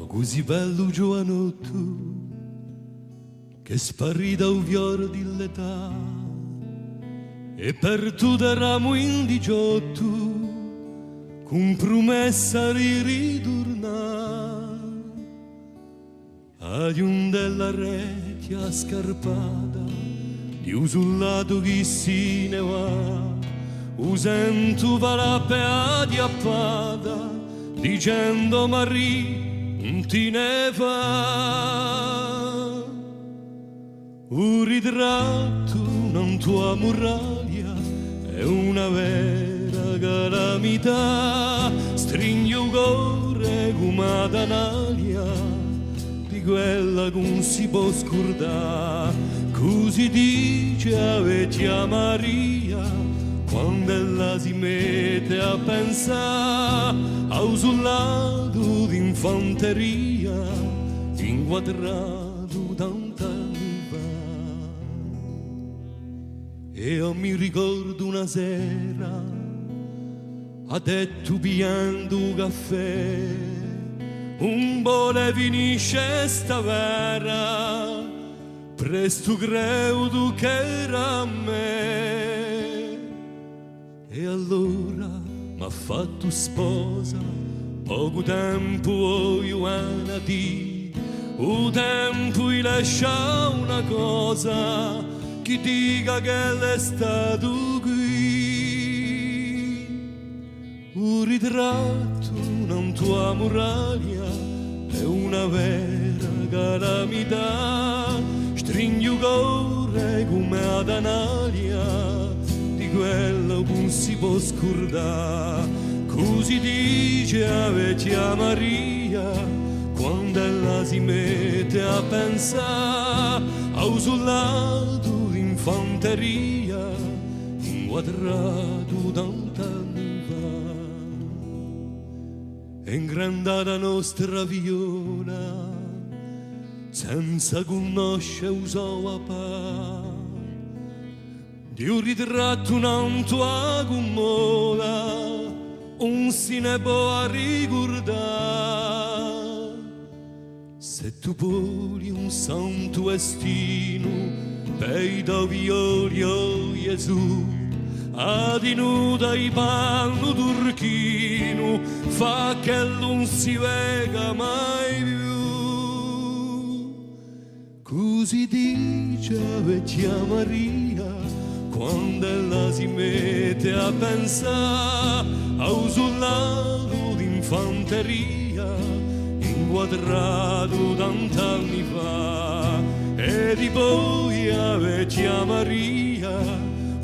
così bello giovanotto che sparita un fiore dell'età e per tutto ramo in 18 con promessa di ritornare ad un della rete scarpata di un sullato che si ne va usando la di appada dicendo Maria non ti ne fa un ritratto non tua muraglia è una vera calamità stringi un cuore come d'analia di quella che non si può scordare così dice avete Maria quando ella si mette a pensare a un soldato d'infanteria inquadrato tant'anni fa. E io mi ricordo una sera a detto pigliando caffè un po' le finisce sta vera presto credo che era a me. E allora m'ha fatto sposa, poco tempo io anati, o tempo io lascia una cosa, chi dica che l'è stato qui. Un ritratto, non tua muraglia, è una vera calamità, stringi un cuore come ad analia, quello non si può scordare così dice avete Maria quando ella si mette a pensare a un soldato d'infanteria inquadrato tant'anni fa e ingrandata nostra viola senza conoscere usava pa di un ritratto non tua commola, un si ne può ricordare. Se tu poni un santo destino, per violi o Gesù, adinuta i panno turchino, fa che non si vega mai più. Così dice vecchia Maria, quando ella si mette a pensare a un soldato d'infanteria inquadrato tant'anni fa e di poi a vecchia Maria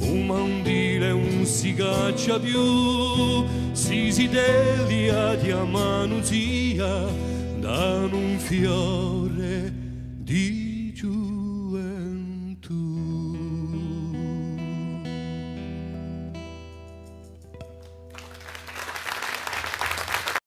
un mandile non si caccia più si delia di amanuzia da un fiore di